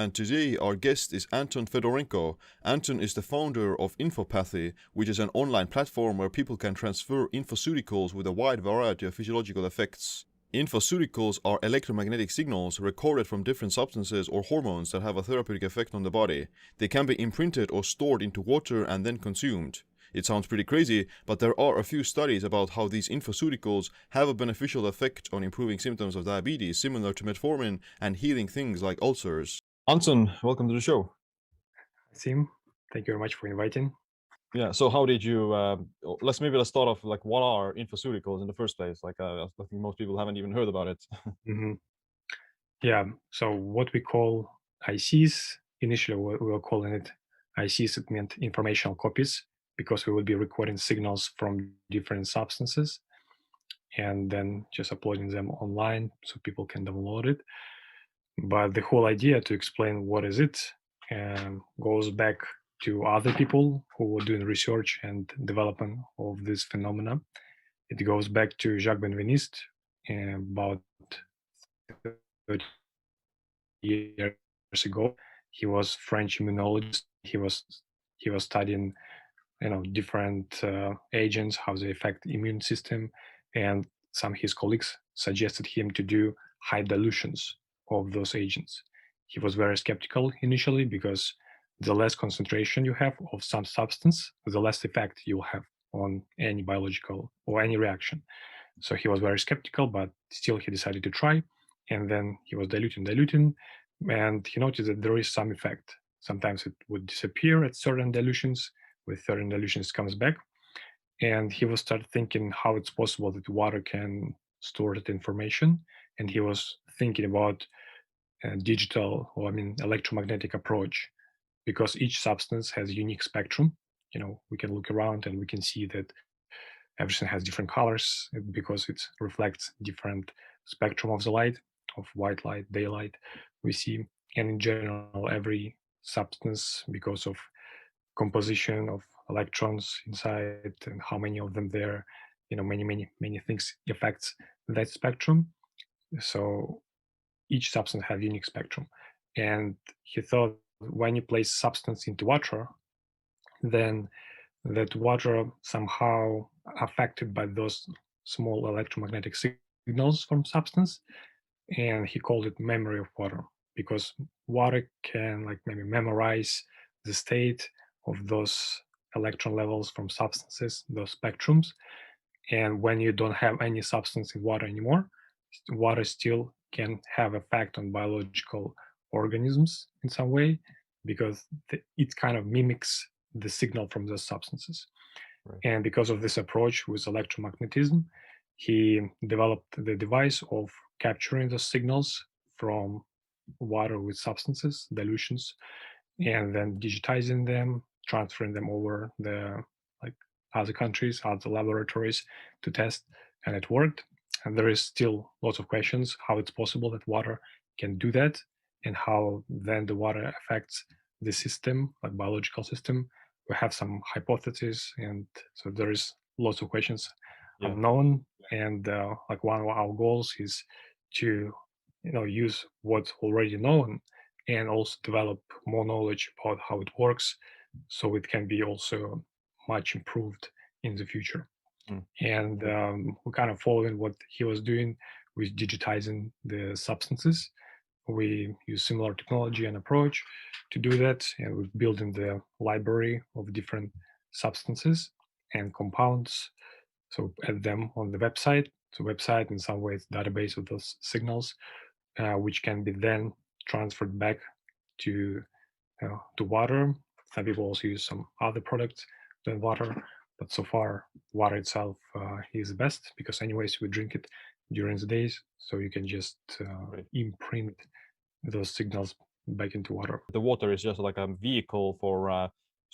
and today our guest is Anton Fedorenko. Anton is the founder of Infopathy, which is an online platform where people can transfer infoceuticals with a wide variety of physiological effects. Infoceuticals are electromagnetic signals recorded from different substances or hormones that have a therapeutic effect on the body. They can be imprinted or stored into water and then consumed. It sounds pretty crazy, but there are a few studies about how these infoceuticals have a beneficial effect on improving symptoms of diabetes, similar to metformin, and healing things like ulcers. Anton, welcome to the show. Sim, thank you very much for inviting. Yeah, so how did you, let's start off, like, what are infoceuticals in the first place? Like, I think most people haven't even heard about it. hmm Yeah, so what we call ICs, initially we were calling it ICs, it meant informational copies, because we would be recording signals from different substances and then just uploading them online so people can download it. But the whole idea to explain what is it goes back to other people who were doing research and development of this phenomena. It goes back to Jacques Benveniste about 30 years ago. He was French immunologist. He was studying, different agents, how they affect the immune system, and some of his colleagues suggested him to do high dilutions of those agents. He was very skeptical initially because the less concentration you have of some substance, the less effect you'll have on any biological or any reaction. So he was very skeptical, but still he decided to try. And then he was diluting, and he noticed that there is some effect. Sometimes it would disappear at certain dilutions, with certain dilutions it comes back. And he was start thinking how it's possible that water can store that information. And he was thinking about digital, or I mean, electromagnetic approach, because each substance has unique spectrum. We can look around and we can see that everything has different colors because it reflects different spectrum of the light, of white light, daylight we see. And in general, every substance, because of composition of electrons inside and how many of them there, many things affects that spectrum. So each substance has unique spectrum. And he thought when you place substance into water, then that water somehow affected by those small electromagnetic signals from substance, and he called it memory of water, because water can like maybe memorize the state of those electron levels from substances, those spectrums. And when you don't have any substance in water anymore, water still can have effect on biological organisms in some way, because it kind of mimics the signal from those substances. Right. And because of this approach with electromagnetism, he developed the device of capturing the signals from water with substances, dilutions, and then digitizing them, transferring them over the like other countries, other laboratories to test, and it worked. And there is still lots of questions how it's possible that water can do that, and how then the water affects the system, like biological system. We have some hypotheses, and so there is lots of questions Yeah. unknown. And like one of our goals is to use what's already known and also develop more knowledge about how it works, so it can be also much improved in the future. Mm. And we're kind of following what he was doing with digitizing the substances. We use similar technology and approach to do that, and we're building the library of different substances and compounds. So add them on the website. So website in some ways database of those signals, which can be then transferred back to water. Some people also use some other products than water, but so far water itself is the best, because anyways we drink it during the days, so you can just Right. imprint those signals back into water. The water is just like a vehicle for Yeah.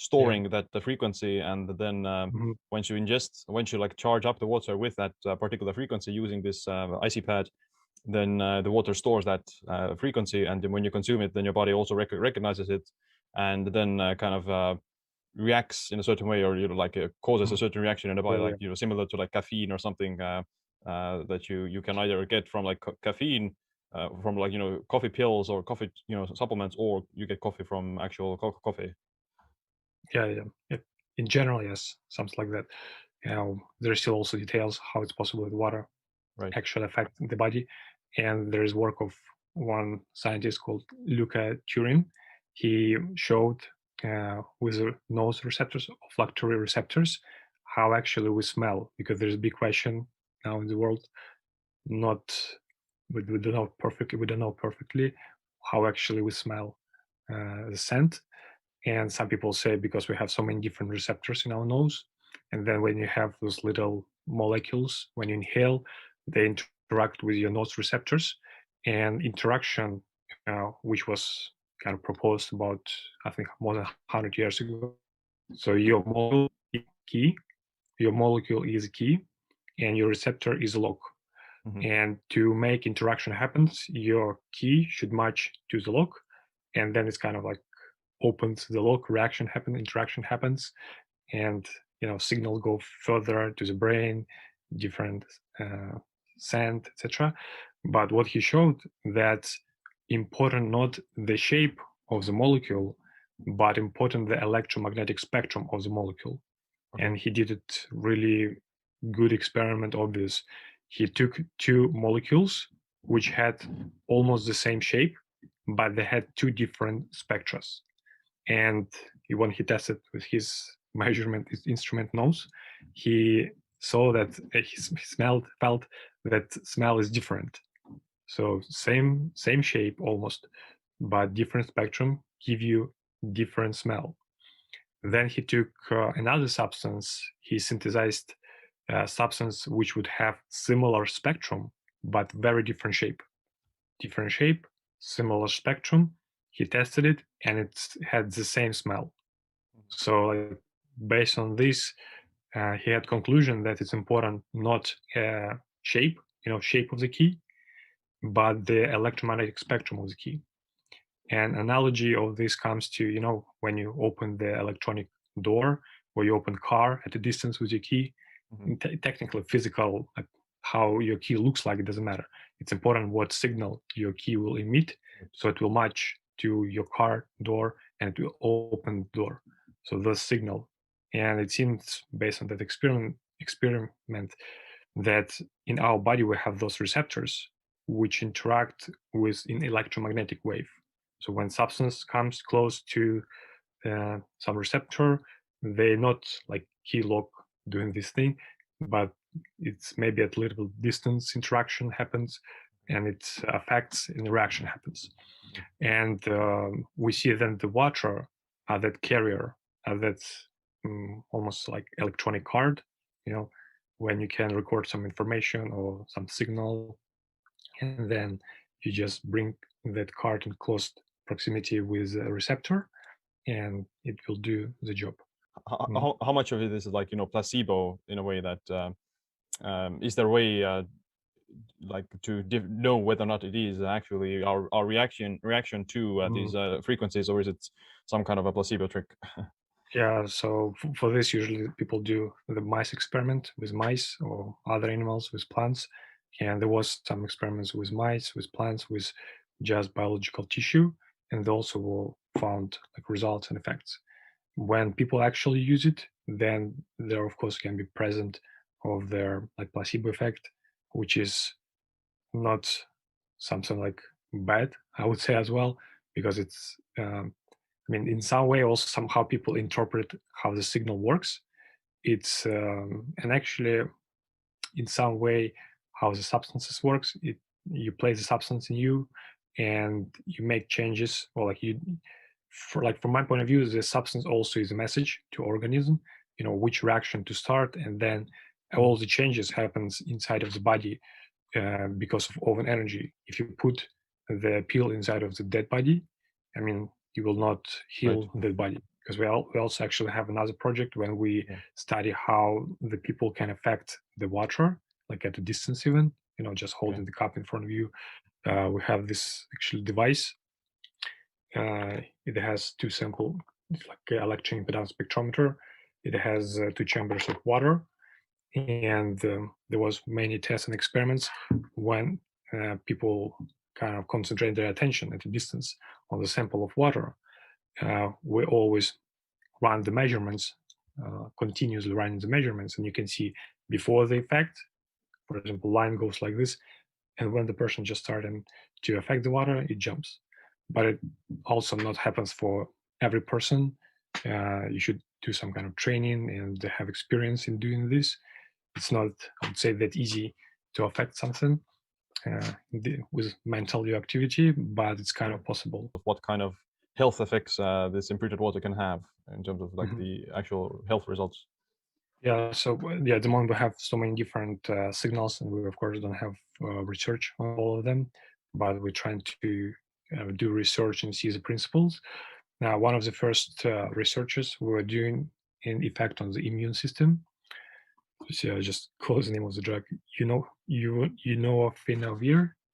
storing that the frequency, and then Mhm. once you like charge up the water with that particular frequency using this icy pad, then the water stores that frequency, and then when you consume it, then your body also recognizes it, and then kind of reacts in a certain way, or like causes a Mhm. certain reaction in the body, Yeah, like yeah. similar to like caffeine or something that you can either get from like caffeine, from like coffee pills or coffee supplements, or you get coffee from actual coffee. Yeah. In general, yes, something like that. There's still also details how it's possible that water Right. actually affect the body. And there is work of one scientist called Luca Turin. He showed with the nose receptors, olfactory receptors, how actually we smell. Because there's a big question now in the world. Not we don't know perfectly. We don't know perfectly how actually we smell the scent. And some people say because we have so many different receptors in our nose, and then when you have those little molecules, when you inhale, they interact with your nose receptors. And interaction, which was kind of proposed about, I think, more than 100 years ago. So your molecule is key, and your receptor is a lock. Hmm. And to make interaction happens, your key should match to the lock, and then it's kind of like opens the lock, reaction happens, interaction happens, and signal go further to the brain, different scent, etc. But what he showed that important not the shape of the molecule, but important the electromagnetic spectrum of the molecule. Okay. And he did it really good experiment, obvious. He took two molecules which had almost the same shape, but they had two different spectra. And when he tested with his measurement instrument nose, he saw that felt that smell is different. So same shape almost, but different spectrum give you different smell. Then he took another substance. He synthesized a substance which would have similar spectrum but very different shape. Different shape, similar spectrum. He tested it, and it had the same smell. So, like, based on this, he had conclusion that it's important not shape, shape of the key, but the electromagnetic spectrum of the key. An analogy of this comes to, when you open the electronic door or you open car at a distance with your key, Hmm. technically physical, like how your key looks like, it doesn't matter. It's important what signal your key will emit, so it will match to your car door and it will open the door. So the signal. And it seems based on that experiment that in our body we have those receptors which interact with an electromagnetic wave. So when substance comes close to some receptor, they not like key lock doing this thing, but it's maybe at little distance interaction happens, and it affects and reaction happens. And we see then the water, that carrier, that's almost like electronic card, you know, when you can record some information or some signal, and then you just bring that card in close proximity with a receptor, and it will do the job. Mm. How much of it is like placebo in a way that is there a way like to know whether or not it is actually our reaction to Mm. these frequencies, or is it some kind of a placebo trick? Yeah, so for this, usually people do the mice experiment with mice or other animals with plants. And there was some experiments with mice, with plants, with just biological tissue, and they also found like results and effects. When people actually use it, then there of course can be present of their like placebo effect, which is not something like bad, I would say as well, because it's I mean, in some way, also somehow people interpret how the signal works. It's and actually, in some way, how the substances works. You place the substance in you, and you make changes, or like from my point of view, the substance also is a message to organism. Which reaction to start, and then Mhm. all the changes happens inside of the body because of oven energy. If you put the pill inside of the dead body, I mean, you will not Right. heal the body. Because we also actually have another project when we Yeah. study how the people can affect the water, like at a distance even, just Okay. holding the cup in front of you. We have this actual device. It has two simple, it's like an electron impedance spectrometer. It has two chambers of water, and there was many tests and experiments when people kind of concentrate their attention at a distance on the sample of water, we always run the measurements, continuously running the measurements, and you can see before the effect, for example, line goes like this, and when the person just starting to affect the water, it jumps. But it also not happens for every person. You should do some kind of training and have experience in doing this. It's not, I would say, that easy to affect something with mental activity, but it's kind of possible. What kind of health effects this imprinted water can have in terms of like Mhm. the actual health results? Yeah, so yeah, at the moment we have so many different signals, and we of course don't have research on all of them, but we're trying to do research and see the principles. Now, one of the first researchers we were doing an effect on the immune system. So I just call the name of the drug. Finavir.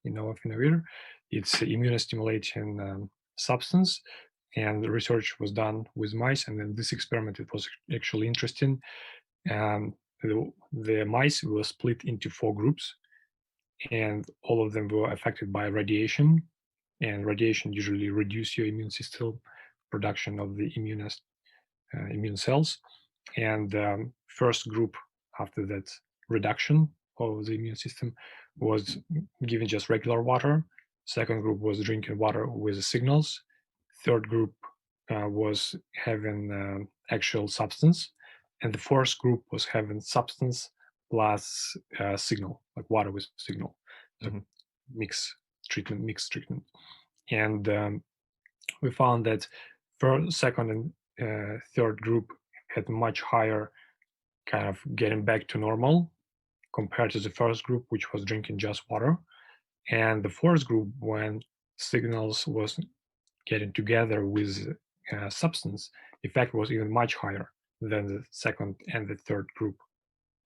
Finavir. It's an immunostimulating substance, and the research was done with mice. And then this experiment, it was actually interesting. The mice were split into 4 groups, and all of them were affected by radiation. And radiation usually reduce your immune system production of the immune cells. And first group after that reduction of the immune system was given just regular water. Second group was drinking water with the signals. Third group was having actual substance, and the fourth group was having substance plus signal, like water with signal. So Mhm. mixed treatment. And we found that first, second, and third group had much higher kind of getting back to normal compared to the first group, which was drinking just water. And the fourth group, when signals was getting together with substance, effect was even much higher than the second and the third group.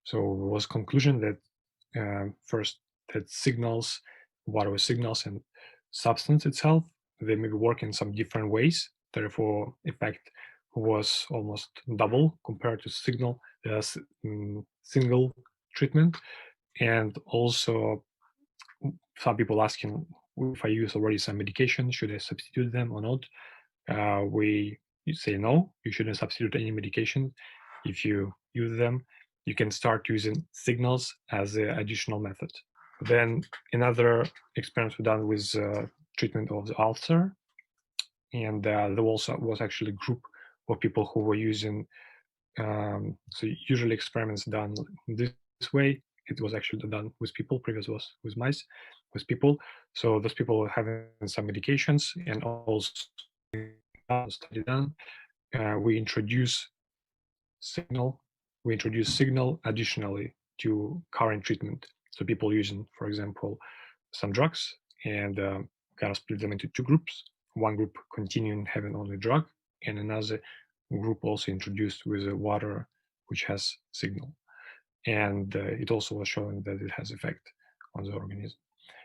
So it was conclusion that first that signals, water with signals and substance itself, they maybe work in some different ways. Therefore, effect was almost double compared to single treatment. And also, some people asking if I use already some medication, should I substitute them or not? We say no, you shouldn't substitute any medication. If you use them, you can start using signals as an additional method. Then another experiment we done with treatment of the ulcer, and there also was actually a group of people who were using. So usually experiments done this way. It was actually done with people. Previous was with mice, with people. So those people were having some medications, and also study done. We introduce signal. We introduce signal additionally to current treatment. So people using, for example, some drugs, and kind of split them into 2 groups. One group continuing having only drug, and another group also introduced with a water which has signal. And it also was showing that it has effect on the organism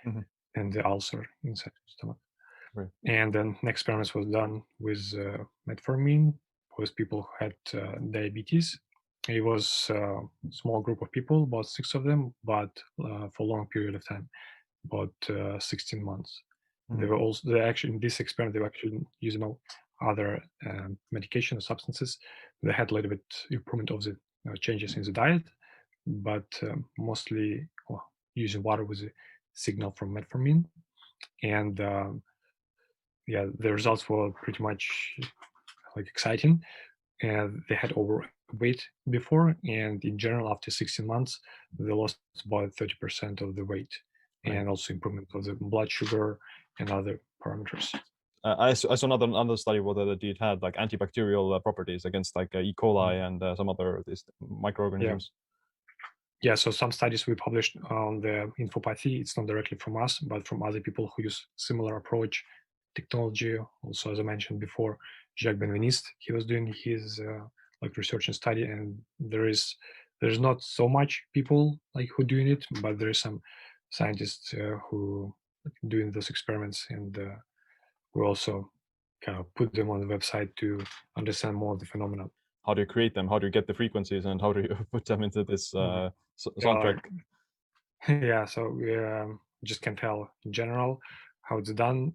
Mhm. and the ulcer inside the stomach. Right. And then next experiment was done with metformin with people who had diabetes. It was a small group of people, about 6 of them, but for a long period of time, about 16 months. They Mhm. were also, they actually, in this experiment, they were actually using other medication or substances. They had a little bit improvement of the changes in the diet, but mostly using water with a signal from metformin. And yeah, the results were pretty much like exciting. And they had overweight before, and in general, after 16 months, they lost about 30% of the weight, Right. and also improvement of the blood sugar and other parameters. I saw another study where the deed had like antibacterial properties against like E. coli Mhm. and some other these Yeah. microorganisms. Yeah, so some studies we published on the Infopathy, it's not directly from us, but from other people who use similar approach technology. Also, as I mentioned before, Jacques Benveniste, he was doing his like research and study, and there's not so much people like who doing it, but there is some scientists who doing those experiments, and we also kind of put them on the website to understand more of the phenomenon. How do you create them? How do you get the frequencies, and how do you put them into this Yeah, soundtrack? yeah, so we just can tell in general. how it's done,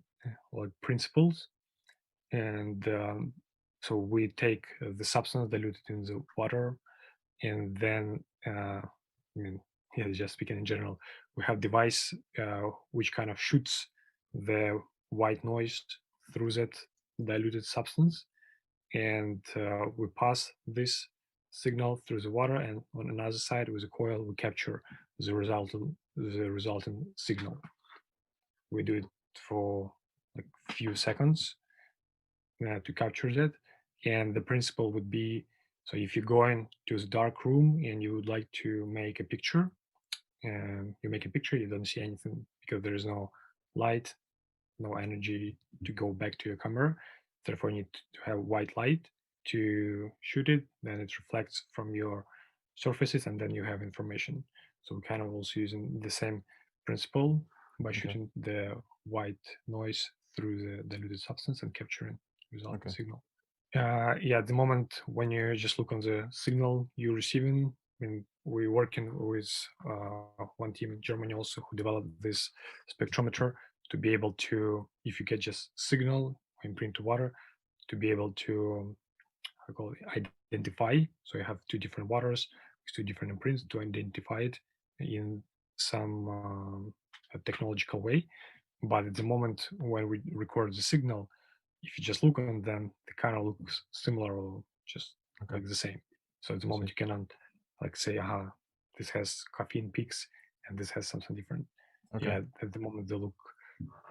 like principles. And so we take the substance diluted in the water, and then I mean, yeah, just speaking in general, we have device which kind of shoots the white noise through that diluted substance, and we pass this signal through the water, and on another side with a coil we capture the resulting signal. We do it for like few seconds to capture that. And the principle would be, so if you go into the dark room and you would like to make a picture, and you make a picture, you don't see anything because there is no light, no energy to go back to your camera. Therefore, you need to have white light to shoot it. Then it reflects from your surfaces, and then you have information. So we kind of also using the same principle by shooting the white noise through the diluted substance and capturing resulting signal. Yeah, at the moment when you just look on the signal you're receiving, I mean, we're working with one team in Germany also who developed this spectrometer to be able to, if you get just signal imprint to water, to be able to how call it, identify. So you have two different waters with two different imprints to identify it in some technological way. But at the moment when we record the signal, if you just look on them, they kind of looks similar or just like the same. So at the moment you cannot like say, aha, this has caffeine peaks and this has something different. Yeah, at the moment they look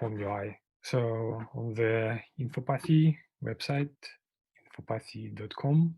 on your eye. So on the Infopathy website, infopathy.com,